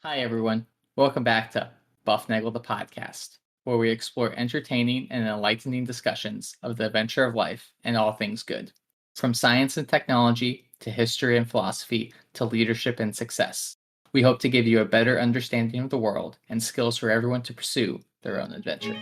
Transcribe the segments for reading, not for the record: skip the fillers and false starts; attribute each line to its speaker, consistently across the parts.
Speaker 1: Hi, everyone. Welcome back to Buffnagel the podcast, where we explore entertaining and enlightening discussions of the adventure of life and all things good, from science and technology to history and philosophy to leadership and success. We hope to give you a better understanding of the world and skills for everyone to pursue their own adventure.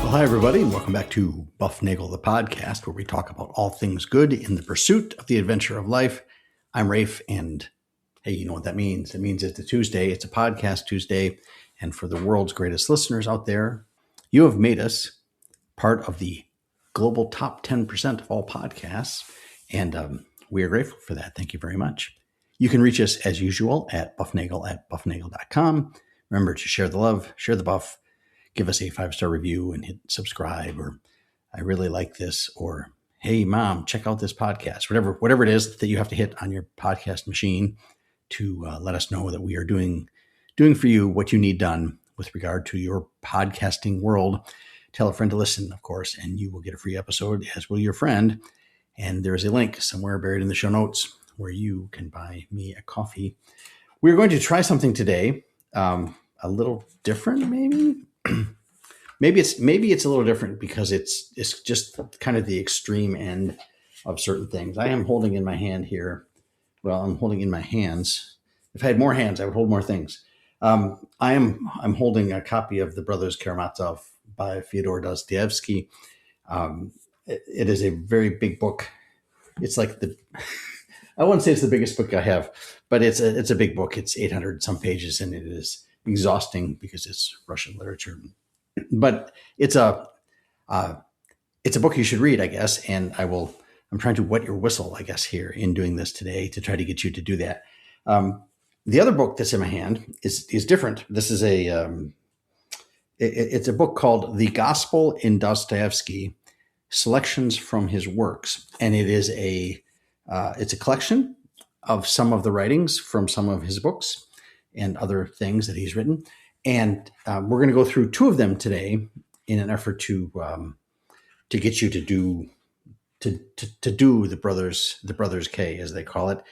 Speaker 2: Well, hi, everybody, and welcome back to Buffnagel the podcast, where we talk about all things good in the pursuit of the adventure of life. I'm Rafe, and hey, you know what that means. It means it's a Tuesday. It's a podcast Tuesday. And for the world's greatest listeners out there, you have made us part of the global top 10% of all podcasts. And we are grateful for that. Thank you very much. You can reach us as usual at buffnagel@buffnagel.com. Remember to share the love, share the buff, give us a 5-star review and hit subscribe, or I really like this, or hey, mom, check out this podcast, whatever it is that you have to hit on your podcast machine to let us know that we are doing for you what you need done with regard to your podcasting world. Tell a friend to listen, of course, and you will get a free episode, as will your friend. And there's a link somewhere buried in the show notes where you can buy me a coffee. We're going to try something today, a little different, maybe. Maybe it's a little different because it's just kind of the extreme end of certain things. I am holding in my hand here. Well, I'm holding in my hands. If I had more hands, I would hold more things. I'm holding a copy of the Brothers Karamazov by Fyodor Dostoyevsky. It is a very big book. It's like I wouldn't say it's the biggest book I have, but it's a big book. It's 800 some pages, and it is exhausting because it's Russian literature. But it's a book you should read, I guess. And I'm trying to wet your whistle, I guess, here in doing this today to try to get you to do that. The other book that's in my hand is different. This is it's a book called The Gospel in Dostoyevsky, Selections from His Works. And it is it's a collection of some of the writings from some of his books and other things that he's written. And we're going to go through two of them today in an effort to get you to do the Brothers K, as they call it.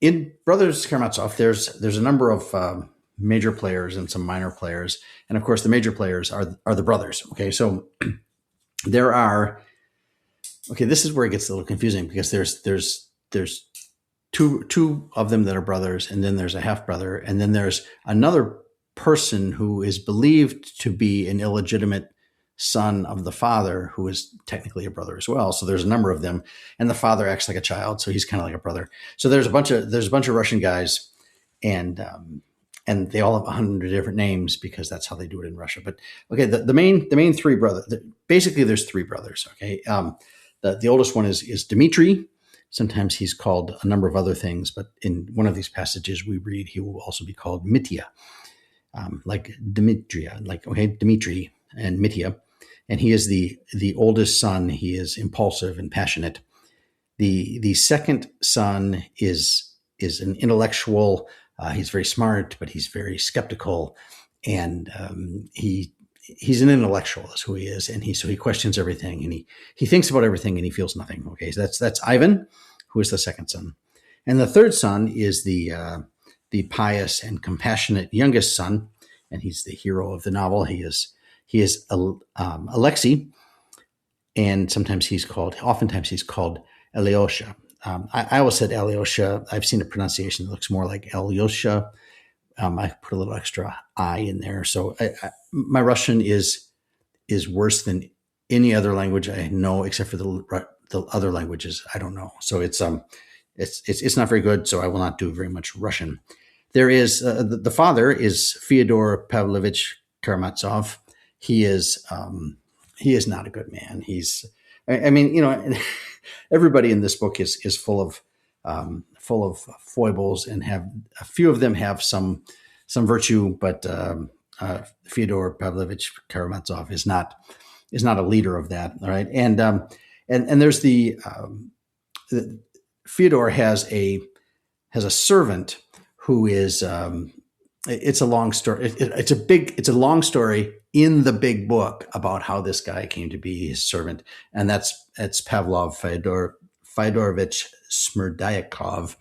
Speaker 2: In Brothers Karamazov, there's a number of major players and some minor players, and of course the major players are the brothers. Okay, so there are. Okay, this is where it gets a little confusing because there's two of them that are brothers, and then there's a half brother, and then there's another person who is believed to be an illegitimate son of the father, who is technically a brother as well. So there's a number of them, and the father acts like a child, so he's kind of like a brother. So there's a bunch of Russian guys, and they all have 100 different names because that's how they do it in Russia. But okay, the main three brothers. Basically, there's three brothers. Okay, the oldest one is Dmitri. Sometimes he's called a number of other things, but in one of these passages we read, he will also be called Mitya, like Dimitria, Dmitri and Mitya. And he is the oldest son. He is impulsive and passionate. The second son is an intellectual. He's very smart, but he's very skeptical, and he's an intellectual, is who he is, and he questions everything, and he thinks about everything, and he feels nothing. Okay, so that's Ivan, who is the second son, and the third son is the pious and compassionate youngest son, and he's the hero of the novel. He is Alexei, and oftentimes he's called Alyosha. I always said Alyosha. I've seen a pronunciation that looks more like Alyosha. I put a little extra I in there. So my Russian is worse than any other language I know, except for the other languages I don't know. So it's not very good. So I will not do very much Russian. There is the father is Fyodor Pavlovich Karamazov. He is not a good man. Everybody in this book is full of foibles, and have a few of them have some virtue, but Fyodor Pavlovich Karamazov is not a leader of that. All right, and there's Fyodor has a servant who is it's a long story. It's a long story in the big book about how this guy came to be his servant, and it's Pavlov Fyodorovich Smerdyakov,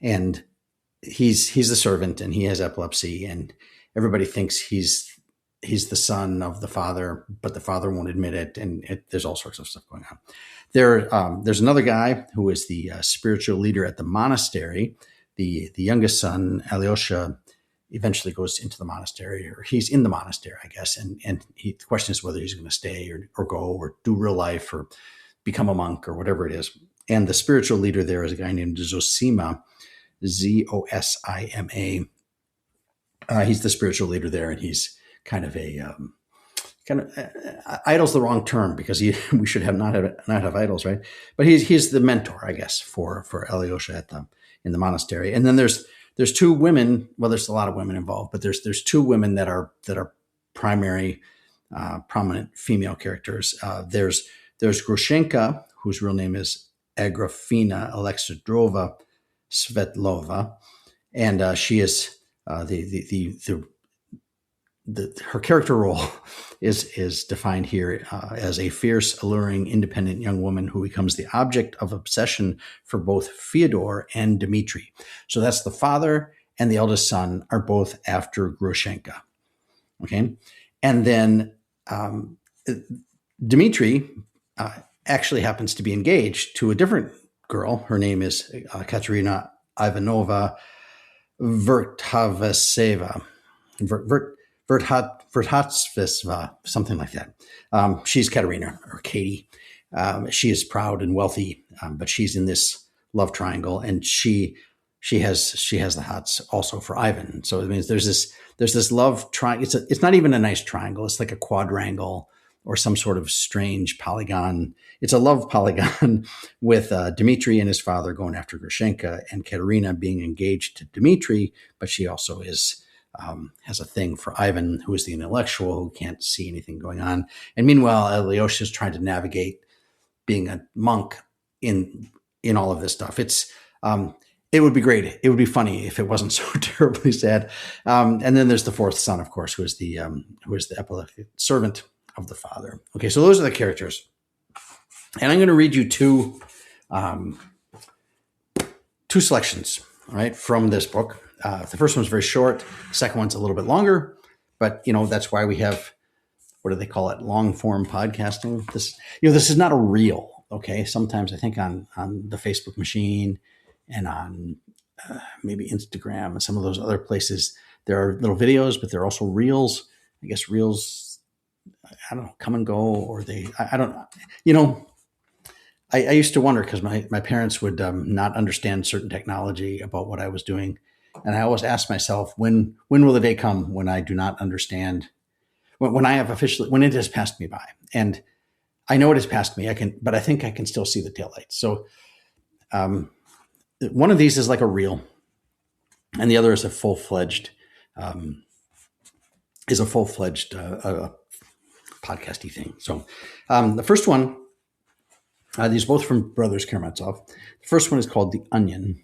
Speaker 2: and he's the servant, and he has epilepsy, and everybody thinks he's the son of the father, but the father won't admit it, and there's all sorts of stuff going on. There's another guy who is the spiritual leader at the monastery. The youngest son, Alyosha, eventually goes into the monastery, or he's in the monastery, I guess, and the question is whether he's going to stay or go or do real life or become a monk or whatever it is. And the spiritual leader there is a guy named Zosima, Zosima. He's the spiritual leader there, and he's kind of idol's the wrong term, because we should not have idols, right? But he's the mentor, I guess, for Alyosha in the monastery. And then there's two women. Well, there's a lot of women involved, but there's two women that are primary prominent female characters. There's Grushenka, whose real name is Agrafena Alexandrova Svetlova, and she is her character role is defined here as a fierce, alluring, independent young woman who becomes the object of obsession for both Fyodor and Dmitri. So that's the father and the eldest son are both after Grushenka. Okay, and then Dmitri actually happens to be engaged to a different girl. Her name is Katerina Ivanova Vertavaseva. Vertatsvesva, something like that. She's Katerina, or Katie. She is proud and wealthy, but she's in this love triangle, and she has the hots also for Ivan. So it means there's this love triangle. It's not even a nice triangle. It's like a quadrangle or some sort of strange polygon. It's a love polygon with Dmitri and his father going after Grushenka, and Katerina being engaged to Dmitri, but she also has a thing for Ivan, who is the intellectual, who can't see anything going on. And meanwhile, Alyosha is trying to navigate being a monk in all of this stuff. It would be great. It would be funny if it wasn't so terribly sad. And then there's the fourth son, of course, who is the epileptic servant of the father. Okay, so those are the characters. And I'm going to read you two selections, all right, from this book. The first one's very short. The second one's a little bit longer, but that's why we have, what do they call it? Long form podcasting. This is not a reel. Okay. Sometimes I think on the Facebook machine and on maybe Instagram and some of those other places, there are little videos, but there are also reels. I guess reels, I don't know, come and go, or I don't know. I used to wonder, because my parents would not understand certain technology about what I was doing. And I always ask myself, when will the day come when I do not understand, when it has passed me by? And I know it has passed me, but I think I can still see the taillights. So one of these is like a reel, and the other is a full-fledged podcasty thing. So the first one, these are both from Brothers Karamazov. The first one is called The Onion,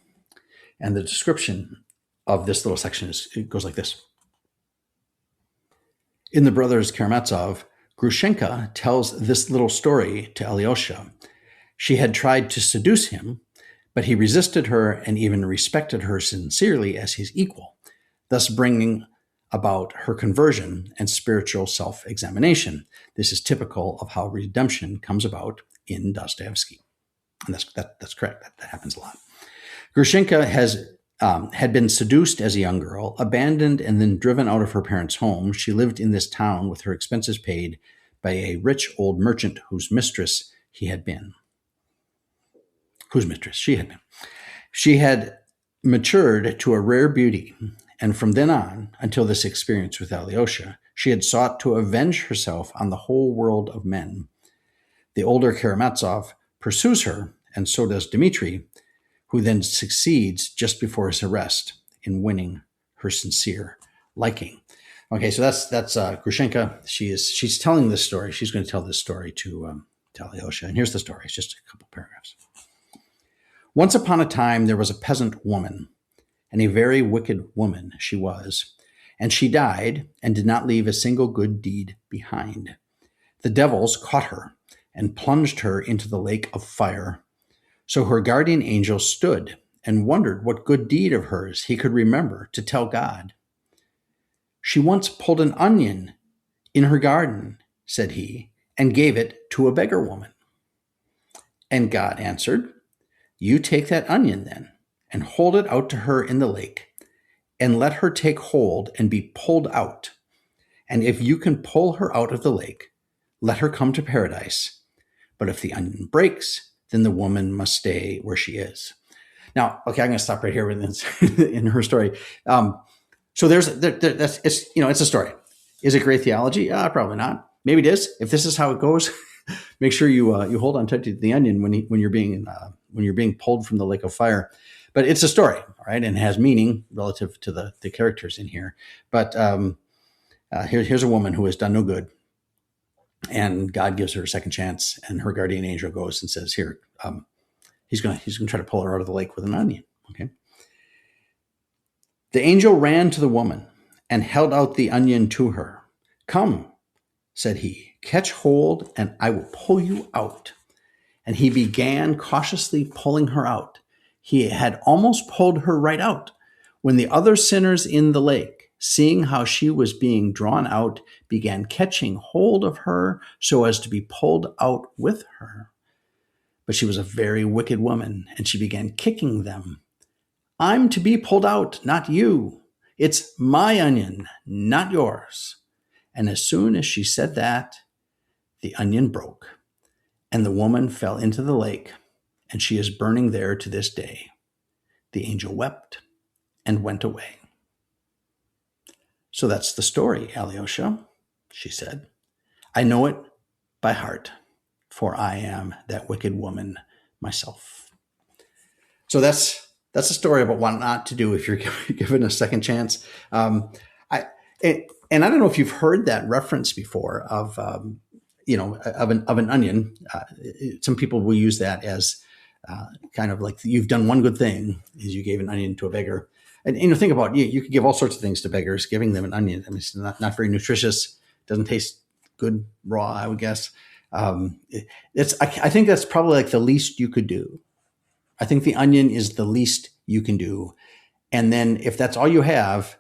Speaker 2: and the description of this little section it goes like this. In the Brothers Karamazov, Grushenka tells this little story to Alyosha. She had tried to seduce him, but he resisted her and even respected her sincerely as his equal, thus bringing about her conversion and spiritual self-examination. This is typical of how redemption comes about in Dostoyevsky. And that's correct. That happens a lot. Grushenka had been seduced as a young girl, abandoned, and then driven out of her parents' home. She lived in this town with her expenses paid by a rich old merchant whose mistress she had been. She had matured to a rare beauty, and from then on, until this experience with Alyosha, she had sought to avenge herself on the whole world of men. The older Karamazov pursues her, and so does Dmitri, who then succeeds just before his arrest in winning her sincere liking. Okay, so that's Grushenka. She's telling this story. She's going to tell this story to Alyosha. And here's the story. It's just a couple paragraphs. Once upon a time, there was a peasant woman, and a very wicked woman she was. and she died and did not leave a single good deed behind. The devils caught her and plunged her into the lake of fire. So her guardian angel stood and wondered what good deed of hers he could remember to tell God. She once pulled an onion in her garden, said he, and gave it to a beggar woman. And God answered, You take that onion then, and hold it out to her in the lake, and let her take hold and be pulled out. And if you can pull her out of the lake, let her come to paradise. But if the onion breaks, then the woman must stay where she is. Now, okay, I'm going to stop right here with this in her story. So it's a story. Is it great theology? Probably not. Maybe it is. If this is how it goes, make sure you hold on tight to the onion when you're being pulled from the lake of fire. But it's a story, all right, and it has meaning relative to the characters in here. But here's a woman who has done no good, and God gives her a second chance, and her guardian angel goes and says, "Here, he's going to try to pull her out of the lake with an onion." Okay. The angel ran to the woman and held out the onion to her. "Come," said he, "catch hold, and I will pull you out." And he began cautiously pulling her out. He had almost pulled her right out when the other sinners in the lake, seeing how she was being drawn out, began catching hold of her so as to be pulled out with her. But she was a very wicked woman, and she began kicking them. "I'm to be pulled out, not you. It's my onion, not yours." And as soon as she said that, the onion broke, and the woman fell into the lake, and she is burning there to this day. The angel wept and went away. "So that's the story, Alyosha," she said. "I know it by heart, for I am that wicked woman myself." So that's a story about what not to do if you're given a second chance. I don't know if you've heard that reference before of an onion. Some people will use that as kind of like you've done one good thing is you gave an onion to a beggar. And think about you could give all sorts of things to beggars. Giving them an onion, I mean, it's not very nutritious. Doesn't taste good raw, I would guess. I think that's probably like the least you could do. I think the onion is the least you can do. And then if that's all you have,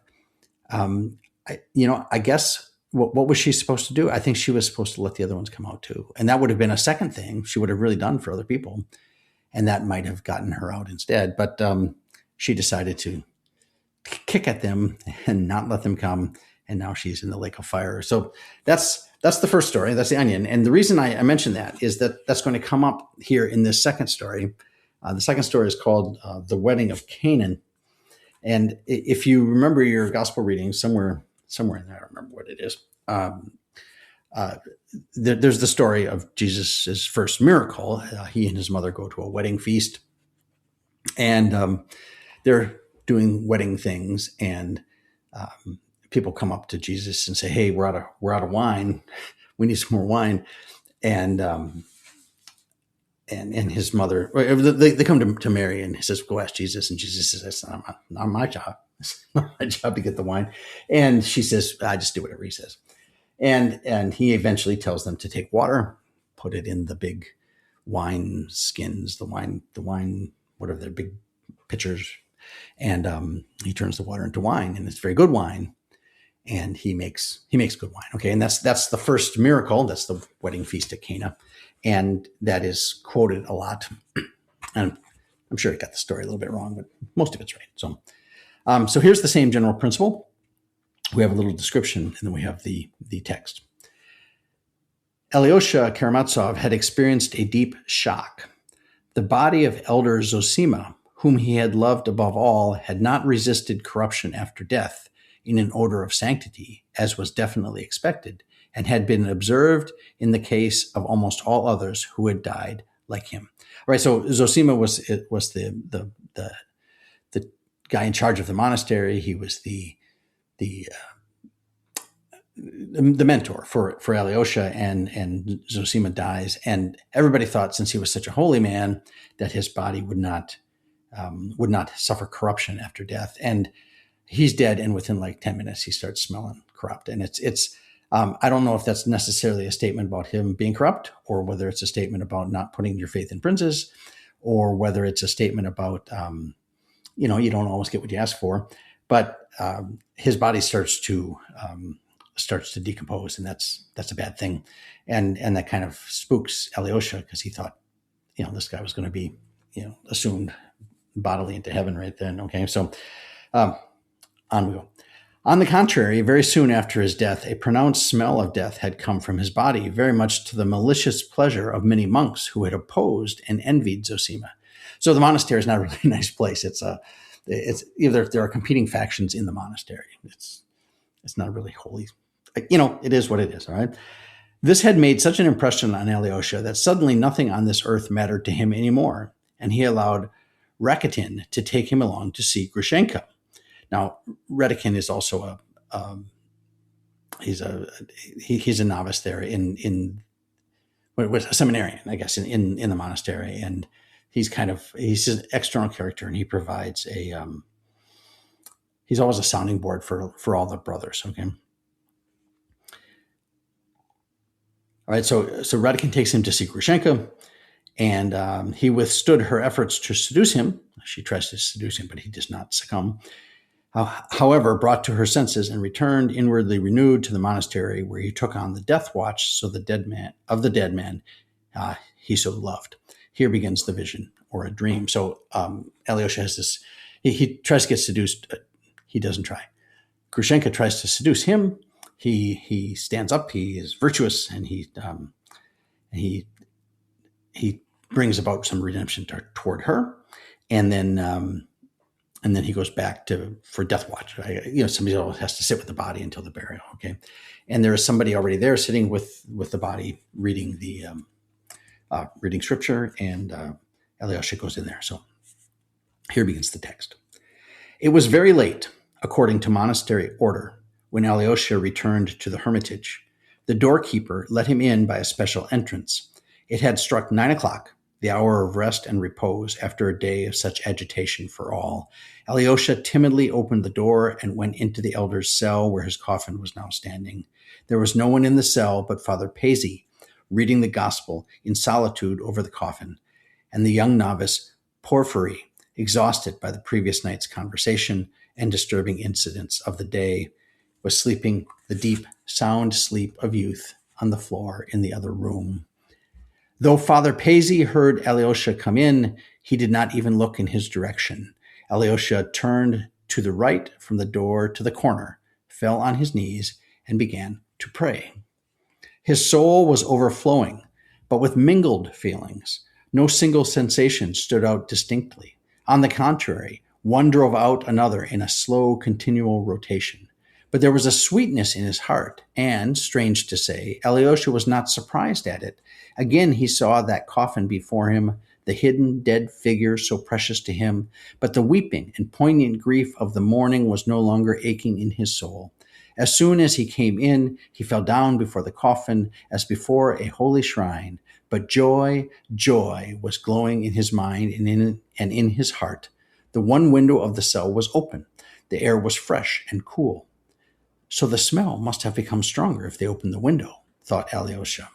Speaker 2: I guess what was she supposed to do? I think she was supposed to let the other ones come out too. And that would have been a second thing she would have really done for other people. And that might have gotten her out instead. But she decided to kick at them and not let them come. And now she's in the lake of fire. So that's the first story. That's the onion. And the reason I mentioned that is that that's going to come up here in this second story. The second story is called The Wedding of Cana. And if you remember your gospel reading somewhere in there, I don't remember what it is. There's the story of Jesus' first miracle. He and his mother go to a wedding feast, and they're doing wedding things, and people come up to Jesus and say, "Hey, we're out of wine. We need some more wine." And his mother, they come to Mary, and he says, "Go ask Jesus." And Jesus says, "That's not my job. It's not my job to get the wine." And she says, "I just do whatever he says." And he eventually tells them to take water, put it in the big wine skins, the wine, whatever they're, big pitchers. And he turns the water into wine, and it's very good wine. And he makes good wine. Okay. And that's the first miracle. That's the wedding feast at Cana. And that is quoted a lot. And I'm sure I got the story a little bit wrong, but most of it's right. So here's the same general principle. We have a little description, and then we have the text. Alyosha Karamazov had experienced a deep shock. The body of Elder Zosima, whom he had loved above all, had not resisted corruption after death in an odor of sanctity, as was definitely expected, and had been observed in the case of almost all others who had died like him. All right, so Zosima was the guy in charge of the monastery. He was the mentor for Alyosha, and Zosima dies, and everybody thought, since he was such a holy man, that his body would not suffer corruption after death. And he's dead, and within like 10 minutes, he starts smelling corrupt. And I don't know if that's necessarily a statement about him being corrupt, or whether it's a statement about not putting your faith in princes, or whether it's a statement about, you don't always get what you ask for, but his body starts to decompose, and that's a bad thing. And that kind of spooks Alyosha, because he thought, this guy was going to be, assumed bodily into heaven right then. Okay. So, on we go. On the contrary, very soon after his death, a pronounced smell of death had come from his body, very much to the malicious pleasure of many monks who had opposed and envied Zosima. So the monastery is not a really nice place. It's either there are competing factions in the monastery. It's not really holy. It is what it is. All right. This had made such an impression on Alyosha that suddenly nothing on this earth mattered to him anymore, and he allowed Rakitin to take him along to see Grushenka. Now, Rakitin is also he's a novice there a seminarian, I guess, in the monastery, and he's an external character, and he provides he's always a sounding board for all the brothers. Okay. All right, so Rakitin takes him to see Grushenka, and he withstood her efforts to seduce him. She tries to seduce him, but he does not succumb. However, brought to her senses and returned inwardly renewed to the monastery, where he took on the death watch so the dead man he so loved. Here begins the vision, or a dream. So Alyosha has this. He tries to get seduced. He doesn't try. Grushenka tries to seduce him. He stands up. He is virtuous, and he brings about some redemption toward her, and then he goes back for death watch. Somebody always has to sit with the body until the burial. Okay, and there is somebody already there sitting with the body, reading reading scripture, and Alyosha goes in there. So here begins the text. It was very late, according to monastery order, when Alyosha returned to the hermitage. The doorkeeper let him in by a special entrance. It had struck 9 o'clock, the hour of rest and repose after a day of such agitation for all. Alyosha timidly opened the door and went into the elder's cell, where his coffin was now standing. There was no one in the cell but Father Paisy, reading the gospel in solitude over the coffin, and the young novice Porphyry, exhausted by the previous night's conversation and disturbing incidents of the day, was sleeping the deep, sound sleep of youth on the floor in the other room. Though Father Paisy heard Alyosha come in, he did not even look in his direction. Alyosha turned to the right from the door to the corner, fell on his knees, and began to pray. His soul was overflowing, but with mingled feelings. No single sensation stood out distinctly. On the contrary, one drove out another in a slow, continual rotation. But there was a sweetness in his heart, and, strange to say, Alyosha was not surprised at it. Again he saw that coffin before him, the hidden dead figure so precious to him, but the weeping and poignant grief of the morning was no longer aching in his soul. As soon as he came in, he fell down before the coffin as before a holy shrine, but joy was glowing in his mind and in his heart. The one window of the cell was open. The air was fresh and cool. So the smell must have become stronger if they opened the window, thought Alyosha.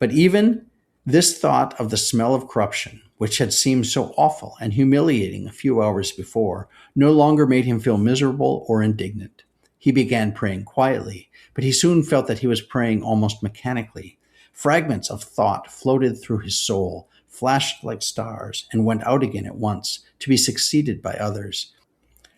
Speaker 2: But even this thought of the smell of corruption, which had seemed so awful and humiliating a few hours before, no longer made him feel miserable or indignant. He began praying quietly, but he soon felt that he was praying almost mechanically. Fragments of thought floated through his soul, flashed like stars, and went out again at once, to be succeeded by others.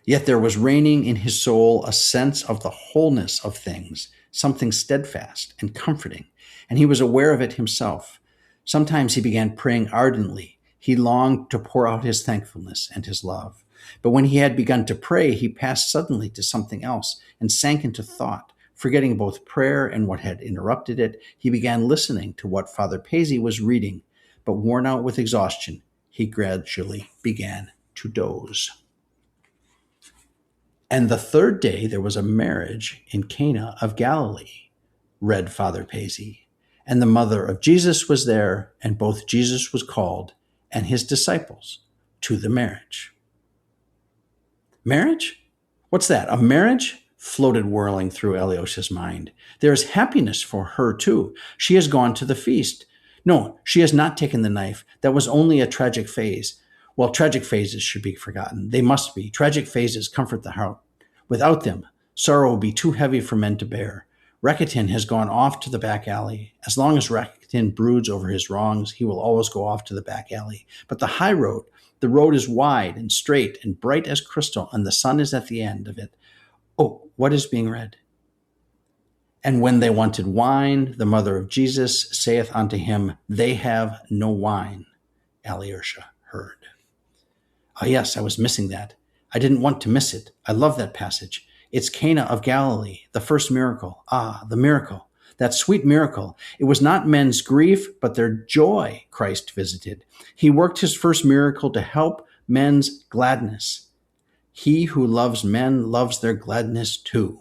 Speaker 2: Yet there was reigning in his soul a sense of the wholeness of things, something steadfast and comforting, and he was aware of it himself. Sometimes he began praying ardently. He longed to pour out his thankfulness and his love. But when he had begun to pray, he passed suddenly to something else and sank into thought. Forgetting both prayer and what had interrupted it, he began listening to what Father Paisy was reading, but worn out with exhaustion, he gradually began to doze. And the third day there was a marriage in Cana of Galilee, read Father Paisy, and the mother of Jesus was there, and both Jesus was called and his disciples to the marriage. Marriage? What's that? A marriage? Floated whirling through Alyosha's mind. There is happiness for her, too. She has gone to the feast. No, she has not taken the knife. That was only a tragic phase. Well, tragic phases should be forgotten. They must be. Tragic phases comfort the heart. Without them, sorrow will be too heavy for men to bear. Rakitin has gone off to the back alley. As long as Rakitin broods over his wrongs, he will always go off to the back alley. But the road is wide and straight and bright as crystal, and the sun is at the end of it. Oh, what is being read? And when they wanted wine, the mother of Jesus saith unto him, They have no wine. Alyosha heard. Ah, yes, I was missing that. I didn't want to miss it. I love that passage. It's Cana of Galilee, the first miracle. Ah, the miracle. That sweet miracle. It was not men's grief, but their joy Christ visited. He worked his first miracle to help men's gladness. He who loves men loves their gladness too.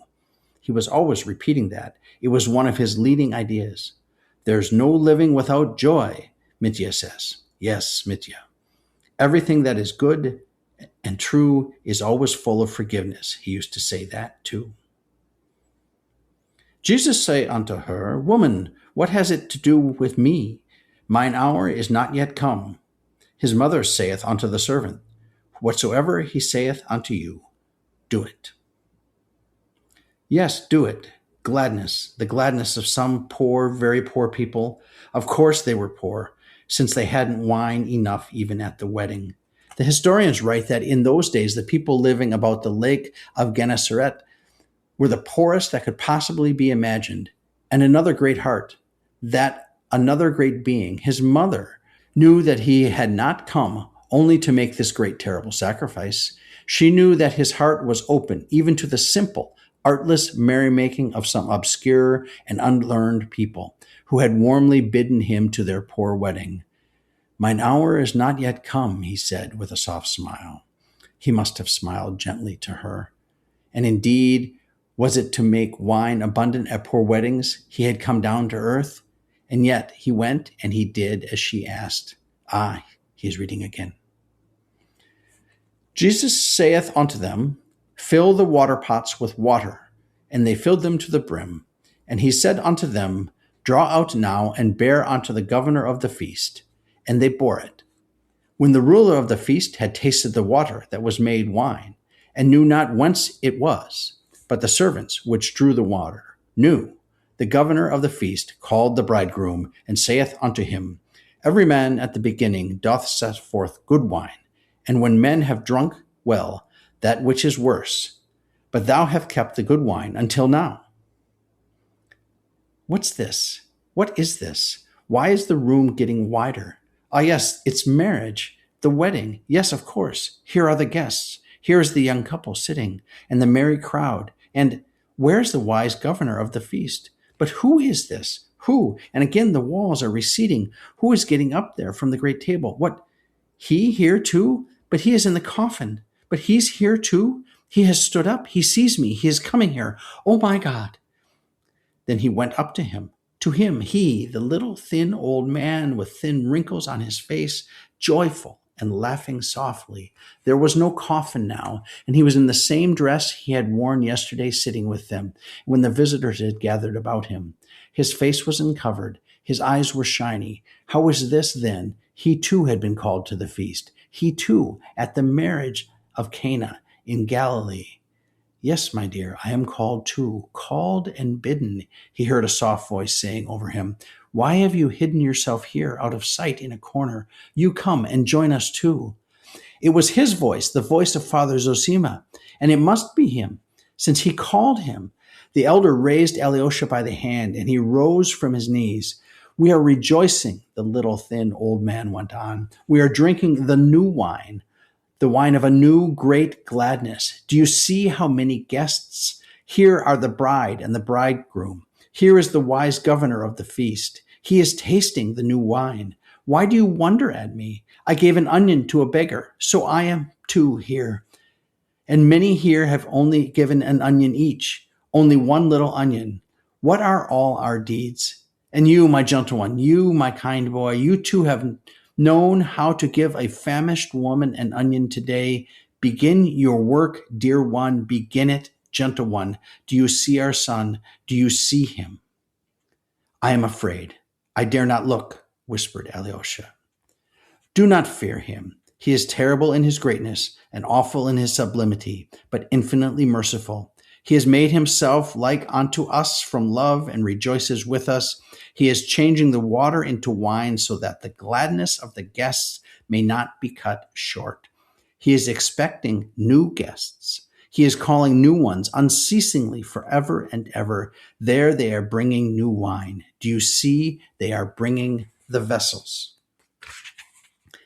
Speaker 2: He was always repeating that. It was one of his leading ideas. There's no living without joy, Mitya says. Yes, Mitya. Everything that is good and true is always full of forgiveness. He used to say that too. Jesus said unto her, Woman, what has it to do with me? Mine hour is not yet come. His mother saith unto the servant, Whatsoever he saith unto you, do it. Yes, do it. Gladness, the gladness of some poor, very poor people. Of course they were poor, since they hadn't wine enough even at the wedding. The historians write that in those days, the people living about the lake of Gennesaret were the poorest that could possibly be imagined. And another great heart, that another great being, his mother, knew that he had not come only to make this great terrible sacrifice. She knew that his heart was open even to the simple, artless merrymaking of some obscure and unlearned people who had warmly bidden him to their poor wedding. Mine hour is not yet come, he said with a soft smile. He must have smiled gently to her. And indeed, was it to make wine abundant at poor weddings he had come down to earth? And yet he went and he did as she asked. Ah, he is reading again. Jesus saith unto them, Fill the water pots with water. And they filled them to the brim. And he said unto them, Draw out now and bear unto the governor of the feast. And they bore it. When the ruler of the feast had tasted the water that was made wine, and knew not whence it was, but the servants which drew the water knew, the governor of the feast called the bridegroom, and saith unto him, Every man at the beginning doth set forth good wine, and when men have drunk well, that which is worse. But thou have kept the good wine until now. What's this? What is this? Why is the room getting wider? Ah, yes, it's marriage, the wedding. Yes, of course. Here are the guests. Here is the young couple sitting, and the merry crowd. And where's the wise governor of the feast? But who is this? Who? And again, the walls are receding. Who is getting up there from the great table? What? He here too? But he is in the coffin. But he's here too? He has stood up. He sees me. He is coming here. Oh my God. Then he went up to him. To him, he, the little thin old man with thin wrinkles on his face, joyful and laughing softly. There was no coffin now, and he was in the same dress he had worn yesterday sitting with them, when the visitors had gathered about him. His face was uncovered. His eyes were shiny. How was this then? He too had been called to the feast. He too, at the marriage of Cana in Galilee. Yes, my dear, I am called too, called and bidden, he heard a soft voice saying over him. Why have you hidden yourself here out of sight in a corner? You come and join us too. It was his voice, the voice of Father Zosima, and it must be him, since he called him. The elder raised Alyosha by the hand, and he rose from his knees. We are rejoicing, the little thin old man went on. We are drinking the new wine, the wine of a new great gladness. Do you see how many guests? Here are the bride and the bridegroom. Here is the wise governor of the feast. He is tasting the new wine. Why do you wonder at me? I gave an onion to a beggar, so I am too here. And many here have only given an onion each, only one little onion. What are all our deeds? And you, my gentle one, you, my kind boy, you too have known how to give a famished woman an onion today. Begin your work, dear one. Begin it, gentle one. Do you see our son? Do you see him? I am afraid. I dare not look, whispered Alyosha. Do not fear him. He is terrible in his greatness and awful in his sublimity, but infinitely merciful. He has made himself like unto us from love and rejoices with us. He is changing the water into wine so that the gladness of the guests may not be cut short. He is expecting new guests. He is calling new ones unceasingly forever and ever. There they are bringing new wine. Do you see? They are bringing the vessels.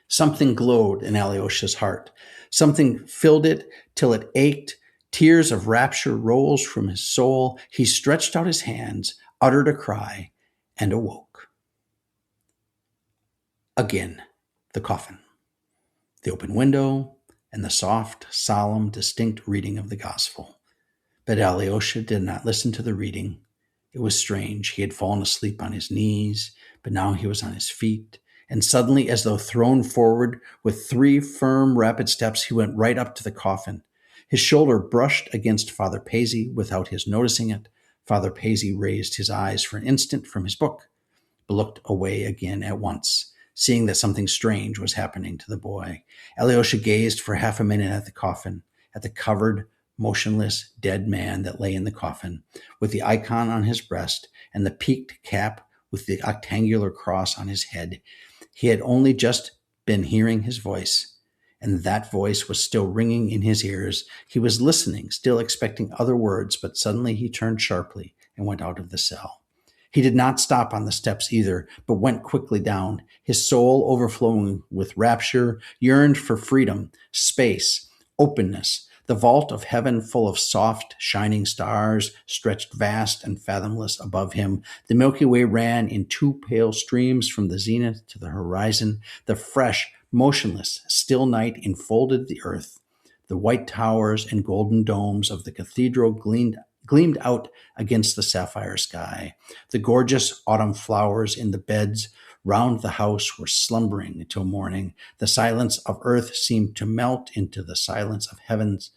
Speaker 2: Something glowed in Alyosha's heart. Something filled it till it ached. Tears of rapture rose from his soul. He stretched out his hands, uttered a cry, and awoke. Again, the coffin, the open window, and the soft, solemn, distinct reading of the gospel. But Alyosha did not listen to the reading. It was strange. He had fallen asleep on his knees, but now he was on his feet. And suddenly, as though thrown forward with 3 firm, rapid steps, he went right up to the coffin. His shoulder brushed against Father Paisy without his noticing it. Father Paisy raised his eyes for an instant from his book, but looked away again at once, seeing that something strange was happening to the boy. Alyosha gazed for half a minute at the coffin, at the covered, motionless, dead man that lay in the coffin, with the icon on his breast and the peaked cap with the octangular cross on his head. He had only just been hearing his voice, and that voice was still ringing in his ears. He was listening, still expecting other words, but suddenly he turned sharply and went out of the cell. He did not stop on the steps either, but went quickly down. His soul, overflowing with rapture, yearned for freedom, space, openness. The vault of heaven, full of soft, shining stars, stretched vast and fathomless above him. The Milky Way ran in 2 pale streams from the zenith to the horizon. The fresh, motionless, still night enfolded the earth. The white towers and golden domes of the cathedral gleamed out against the sapphire sky. The gorgeous autumn flowers in the beds round the house were slumbering till morning. The silence of earth seemed to melt into the silence of heavens.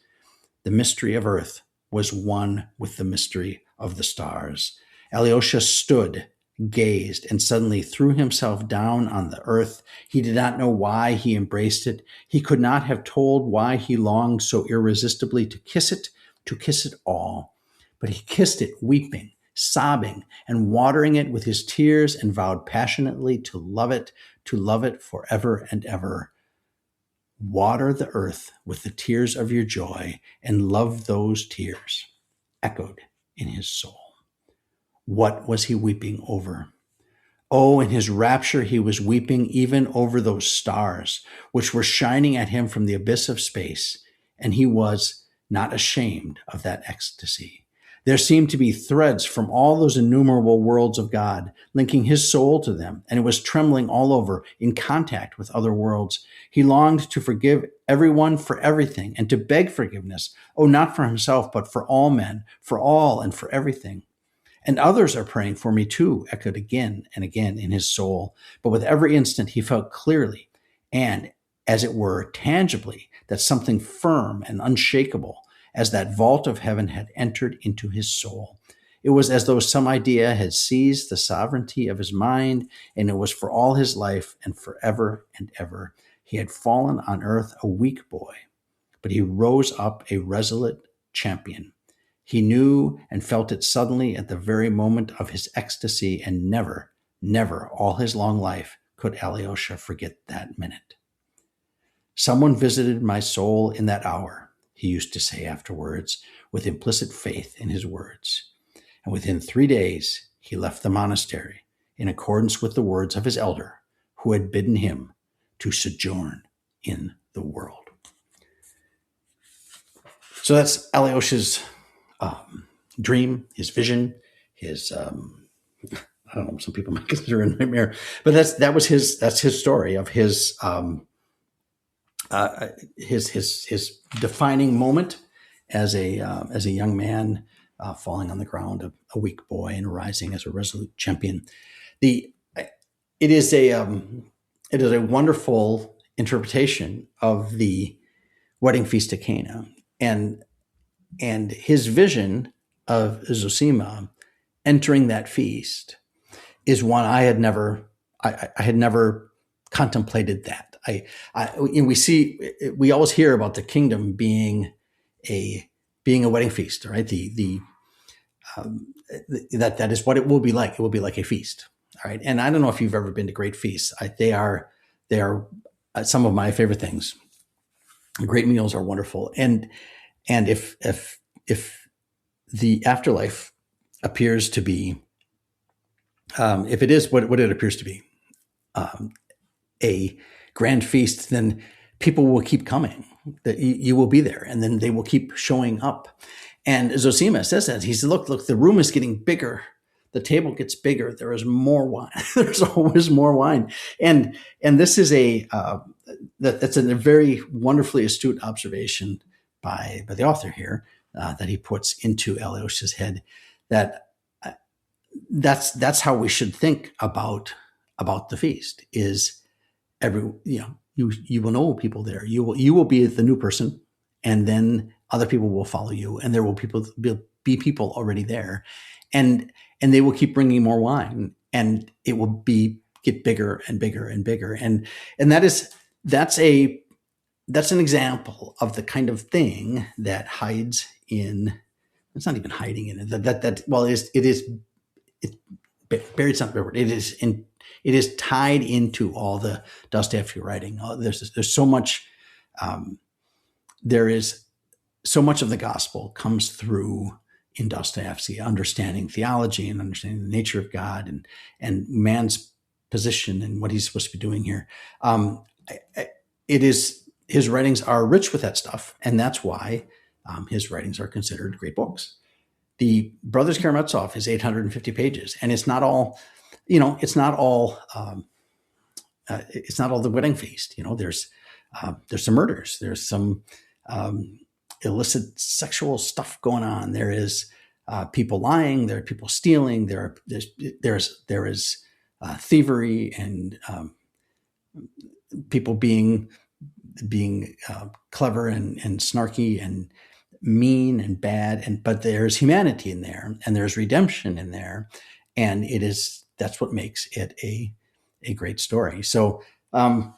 Speaker 2: The mystery of earth was one with the mystery of the stars. Alyosha stood, gazed, and suddenly threw himself down on the earth. He did not know why he embraced it. He could not have told why he longed so irresistibly to kiss it all. But he kissed it, weeping, sobbing, and watering it with his tears, and vowed passionately to love it forever and ever. Water the earth with the tears of your joy, and love those tears, echoed in his soul. What was he weeping over? Oh, in his rapture, he was weeping even over those stars, which were shining at him from the abyss of space, and he was not ashamed of that ecstasy. There seemed to be threads from all those innumerable worlds of God, linking his soul to them, and it was trembling all over in contact with other worlds. He longed to forgive everyone for everything and to beg forgiveness, oh, not for himself, but for all men, for all and for everything. And others are praying for me too, echoed again and again in his soul. But with every instant, he felt clearly and, as it were, tangibly, that something firm and unshakable, as that vault of heaven, had entered into his soul. It was as though some idea had seized the sovereignty of his mind, and it was for all his life and forever and ever. He had fallen on earth a weak boy, but he rose up a resolute champion. He knew and felt it suddenly at the very moment of his ecstasy, and never, never all his long life could Alyosha forget that minute. Someone visited my soul in that hour, he used to say afterwards, with implicit faith in his words. And within 3 days, he left the monastery in accordance with the words of his elder, who had bidden him to sojourn in the world. So that's Alyosha's dream, his vision, his I don't know, some people might consider it a nightmare, but that's his story of his defining moment as a young man, falling on the ground, a weak boy, and rising as a resolute champion. It is a wonderful interpretation of the wedding feast at Cana, and his vision of Zosima entering that feast is one I had never contemplated that. We always hear about the kingdom being a wedding feast, right? That is what it will be like. It will be like a feast. All right. And I don't know if you've ever been to great feasts. They are some of my favorite things. Great meals are wonderful. And if the afterlife appears to be, if it is what it appears to be, a grand feast, then people will keep coming. That you will be there, and then they will keep showing up. And Zosima says that. He said, look, the room is getting bigger. The table gets bigger. There is more wine. There's always more wine. And this is that's a very wonderfully astute observation by the author here that he puts into Alyosha's head. That's how we should think about the feast. Is you will know people there. You will be the new person, and then other people will follow you, and there will be people already there, and they will keep bringing more wine, and it will get bigger and bigger and bigger, and that's an example of the kind of thing that hides in. It's not even hiding in it. It's buried something. It is tied into all the Dostoyevsky writing. There's so much. There is so much of the gospel comes through in Dostoyevsky, understanding theology and understanding the nature of God and man's position and what he's supposed to be doing here. His writings are rich with that stuff, and that's why his writings are considered great books. The Brothers Karamazov is 850 pages, and it's not all. It's not all the wedding feast. There's some murders. There's some illicit sexual stuff going on. There is people lying. There are people stealing. There is thievery and people being clever and snarky and mean and bad. But there's humanity in there, and there's redemption in there, and that's what makes it a great story. So the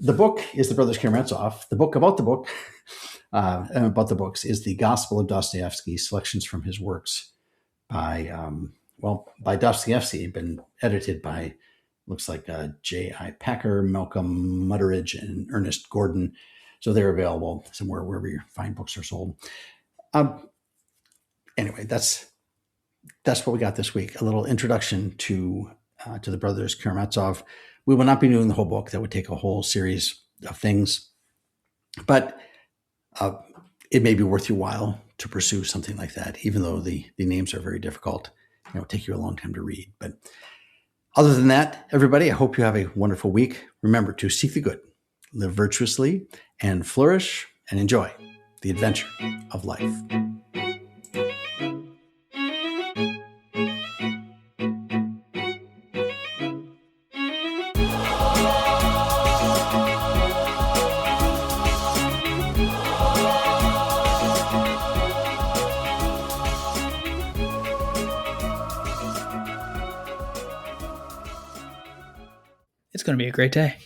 Speaker 2: book is the Brothers Karamazov. The book about the book, about the books, is the Gospel of Dostoyevsky, selections from his works by Dostoyevsky, been edited by, looks like J.I. Packer, Malcolm Mutteridge, and Ernest Gordon. So they're available somewhere wherever your fine books are sold. Anyway, that's what we got this week. A little introduction to the Brothers Karamazov. We will not be doing the whole book. That would take a whole series of things. But it may be worth your while to pursue something like that, even though the names are very difficult. It will take you a long time to read. But other than that, everybody, I hope you have a wonderful week. Remember to seek the good, live virtuously, and flourish and enjoy the adventure of life.
Speaker 1: It's going to be a great day.